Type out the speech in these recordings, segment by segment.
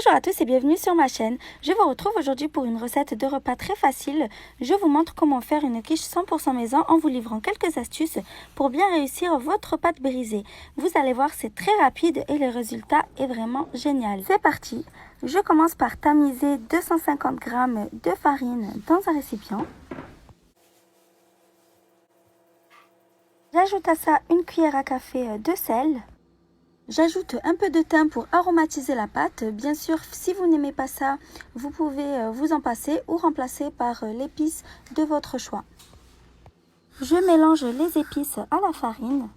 Bonjour à tous et bienvenue sur ma chaîne. Je vous retrouve aujourd'hui pour une recette de repas très facile. Je vous montre comment faire une quiche 100% maison en vous livrant quelques astuces pour bien réussir votre pâte brisée. Vous allez voir, c'est très rapide et le résultat est vraiment génial. C'est parti. Je commence par tamiser 250 g de farine dans un récipient. J'ajoute à ça une cuillère à café de sel. J'ajoute un peu de thym pour aromatiser la pâte. Bien sûr, si vous n'aimez pas ça, vous pouvez vous en passer ou remplacer par l'épice de votre choix. Je mélange les épices à la farine.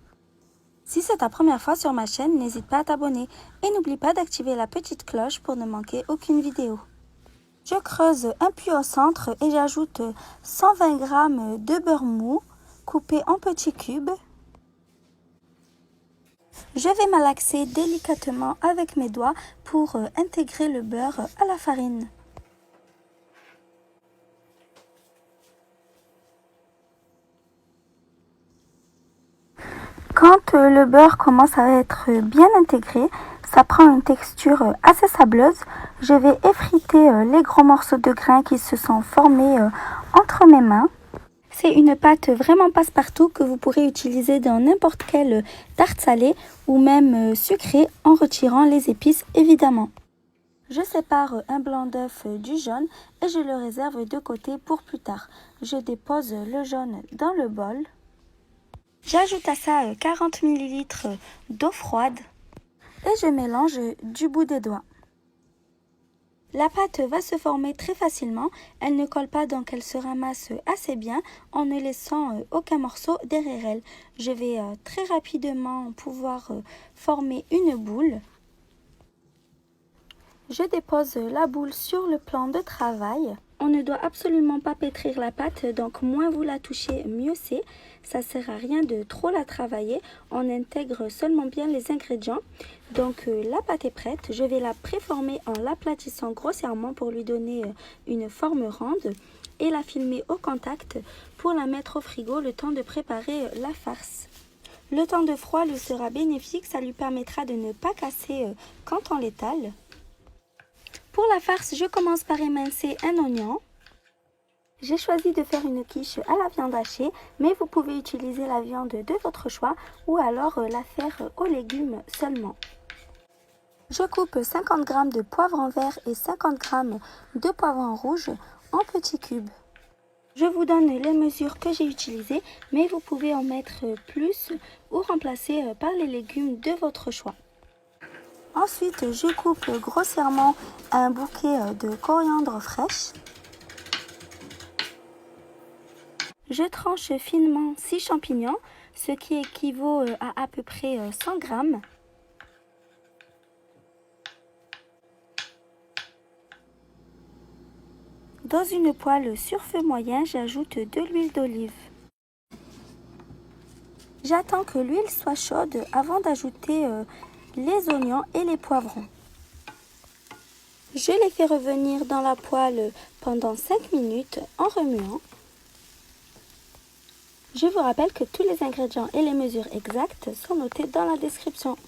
Si c'est ta première fois sur ma chaîne, n'hésite pas à t'abonner et n'oublie pas d'activer la petite cloche pour ne manquer aucune vidéo. Je creuse un puits au centre et j'ajoute 120 g de beurre mou coupé en petits cubes. Je vais malaxer délicatement avec mes doigts pour intégrer le beurre à la farine. Quand le beurre commence à être bien intégré, ça prend une texture assez sableuse. Je vais effriter les gros morceaux de grains qui se sont formés entre mes mains. C'est une pâte vraiment passe-partout que vous pourrez utiliser dans n'importe quelle tarte salée ou même sucrée en retirant les épices évidemment. Je sépare un blanc d'œuf du jaune et je le réserve de côté pour plus tard. Je dépose le jaune dans le bol. J'ajoute à ça 40 ml d'eau froide et je mélange du bout des doigts. La pâte va se former très facilement, elle ne colle pas donc elle se ramasse assez bien en ne laissant aucun morceau derrière elle. Je vais très rapidement pouvoir former une boule. Je dépose la boule sur le plan de travail. On ne doit absolument pas pétrir la pâte, donc moins vous la touchez, mieux c'est. Ça ne sert à rien de trop la travailler. On intègre seulement bien les ingrédients. Donc la pâte est prête. Je vais la préformer en l'aplatissant grossièrement pour lui donner une forme ronde et la filmer au contact pour la mettre au frigo le temps de préparer la farce. Le temps de froid lui sera bénéfique, ça lui permettra de ne pas casser quand on l'étale. Pour la farce, je commence par émincer un oignon. J'ai choisi de faire une quiche à la viande hachée, mais vous pouvez utiliser la viande de votre choix ou alors la faire aux légumes seulement. Je coupe 50 g de poivron vert et 50 g de poivron rouge en petits cubes. Je vous donne les mesures que j'ai utilisées, mais vous pouvez en mettre plus ou remplacer par les légumes de votre choix. Ensuite, je coupe grossièrement un bouquet de coriandre fraîche. Je tranche finement 6 champignons, ce qui équivaut à peu près 100 g. Dans une poêle sur feu moyen, j'ajoute de l'huile d'olive. J'attends que l'huile soit chaude avant d'ajouter les oignons et les poivrons. Je les fais revenir dans la poêle pendant 5 minutes en remuant. Je vous rappelle que tous les ingrédients et les mesures exactes sont notés dans la description.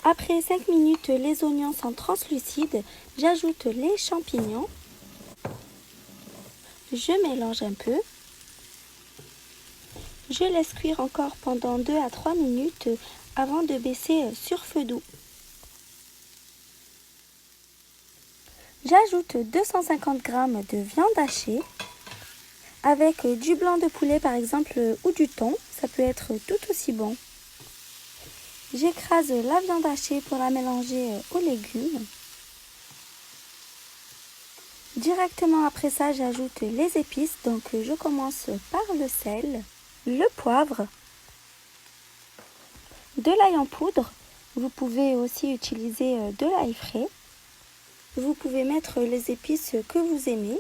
Après 5 minutes, les oignons sont translucides. J'ajoute les champignons. Je mélange un peu. Je laisse cuire encore pendant 2 à 3 minutes avant de baisser sur feu doux. J'ajoute 250 g de viande hachée avec du blanc de poulet par exemple ou du thon, ça peut être tout aussi bon. J'écrase la viande hachée pour la mélanger aux légumes. Directement après ça, j'ajoute les épices, donc je commence par le sel, le poivre, de l'ail en poudre. Vous pouvez aussi utiliser de l'ail frais. Vous pouvez mettre les épices que vous aimez.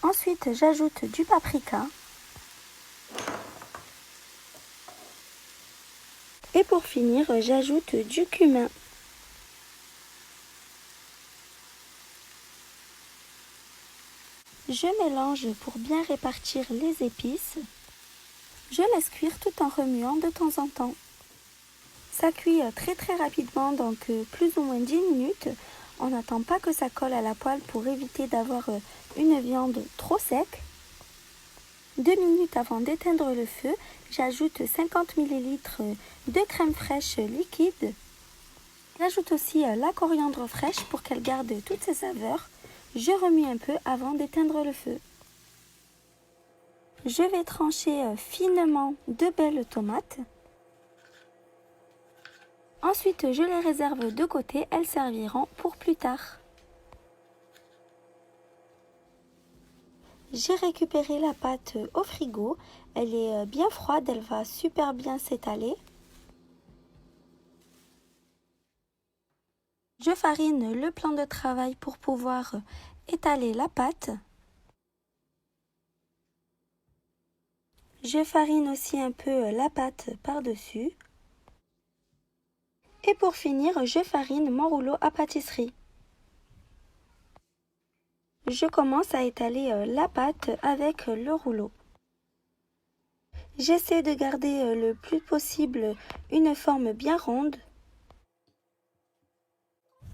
Ensuite, j'ajoute du paprika. Et pour finir, j'ajoute du cumin. Je mélange pour bien répartir les épices. Je laisse cuire tout en remuant de temps en temps. Ça cuit très rapidement, donc plus ou moins 10 minutes. On n'attend pas que ça colle à la poêle pour éviter d'avoir une viande trop sec. 2 minutes avant d'éteindre le feu, j'ajoute 50 ml de crème fraîche liquide. J'ajoute aussi la coriandre fraîche pour qu'elle garde toutes ses saveurs. Je remue un peu avant d'éteindre le feu. Je vais trancher finement 2 belles tomates. Ensuite, je les réserve de côté, elles serviront pour plus tard. J'ai récupéré la pâte au frigo, elle est bien froide, elle va super bien s'étaler. Je farine le plan de travail pour pouvoir étaler la pâte. Je farine aussi un peu la pâte par-dessus. Et pour finir, je farine mon rouleau à pâtisserie. Je commence à étaler la pâte avec le rouleau. J'essaie de garder le plus possible une forme bien ronde.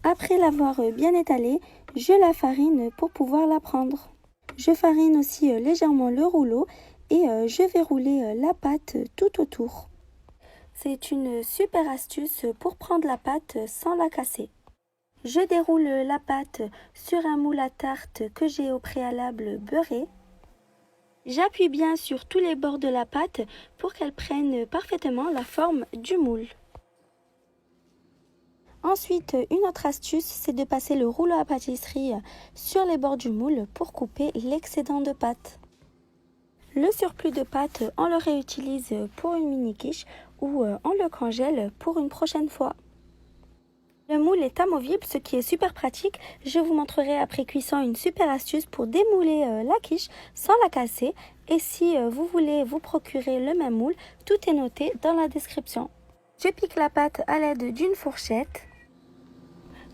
Après l'avoir bien étalée, je la farine pour pouvoir la prendre. Je farine aussi légèrement le rouleau et je vais rouler la pâte tout autour. C'est une super astuce pour prendre la pâte sans la casser. Je déroule la pâte sur un moule à tarte que j'ai au préalable beurré. J'appuie bien sur tous les bords de la pâte pour qu'elle prenne parfaitement la forme du moule. Ensuite, une autre astuce, c'est de passer le rouleau à pâtisserie sur les bords du moule pour couper l'excédent de pâte. Le surplus de pâte, on le réutilise pour une mini quiche ou on le congèle pour une prochaine fois. Le moule est amovible, ce qui est super pratique. Je vous montrerai après cuisson une super astuce pour démouler la quiche sans la casser. Et si vous voulez vous procurer le même moule, tout est noté dans la description. Je pique la pâte à l'aide d'une fourchette.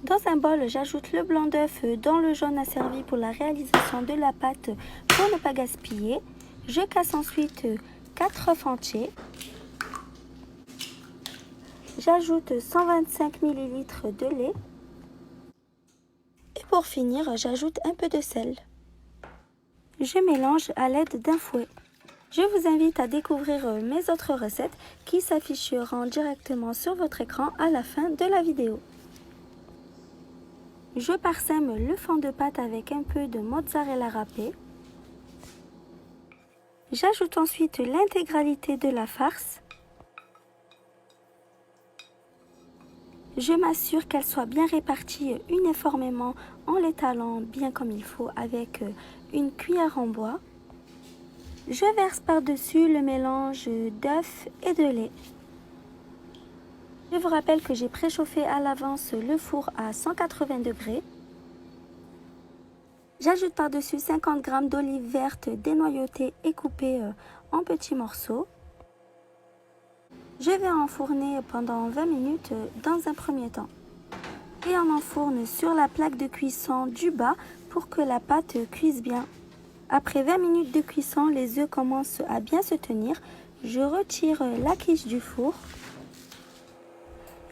Dans un bol, j'ajoute le blanc d'œuf dont le jaune a servi pour la réalisation de la pâte pour ne pas gaspiller. Je casse ensuite 4 œufs entiers. J'ajoute 125 ml de lait. Et pour finir, j'ajoute un peu de sel. Je mélange à l'aide d'un fouet. Je vous invite à découvrir mes autres recettes qui s'afficheront directement sur votre écran à la fin de la vidéo. Je parsème le fond de pâte avec un peu de mozzarella râpé. J'ajoute ensuite l'intégralité de la farce. Je m'assure qu'elle soit bien répartie uniformément en l'étalant bien comme il faut avec une cuillère en bois. Je verse par-dessus le mélange d'œufs et de lait. Je vous rappelle que j'ai préchauffé à l'avance le four à 180 degrés. J'ajoute par-dessus 50 g d'olives vertes dénoyautées et coupées en petits morceaux. Je vais enfourner pendant 20 minutes dans un premier temps. Et on enfourne sur la plaque de cuisson du bas pour que la pâte cuise bien. Après 20 minutes de cuisson, les œufs commencent à bien se tenir. Je retire la quiche du four.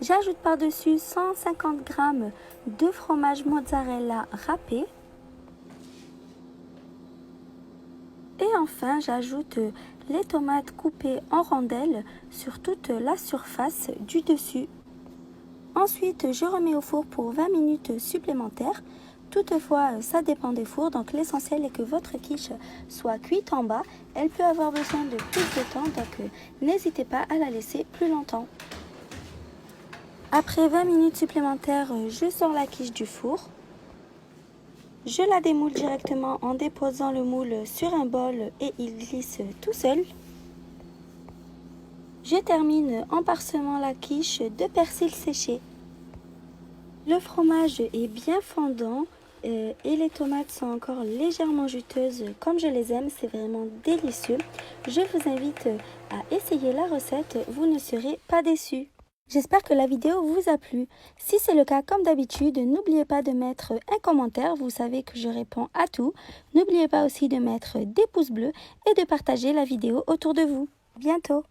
J'ajoute par-dessus 150 g de fromage mozzarella râpé. Et enfin, j'ajoute les tomates coupées en rondelles sur toute la surface du dessus. Ensuite, je remets au four pour 20 minutes supplémentaires. Toutefois, ça dépend des fours, donc l'essentiel est que votre quiche soit cuite en bas. Elle peut avoir besoin de plus de temps, donc n'hésitez pas à la laisser plus longtemps. Après 20 minutes supplémentaires, je sors la quiche du four. Je la démoule directement en déposant le moule sur un bol et il glisse tout seul. Je termine en parsemant la quiche de persil séché. Le fromage est bien fondant et les tomates sont encore légèrement juteuses comme je les aime, c'est vraiment délicieux. Je vous invite à essayer la recette, vous ne serez pas déçus. J'espère que la vidéo vous a plu. Si c'est le cas, comme d'habitude, n'oubliez pas de mettre un commentaire. Vous savez que je réponds à tout. N'oubliez pas aussi de mettre des pouces bleus et de partager la vidéo autour de vous. À bientôt!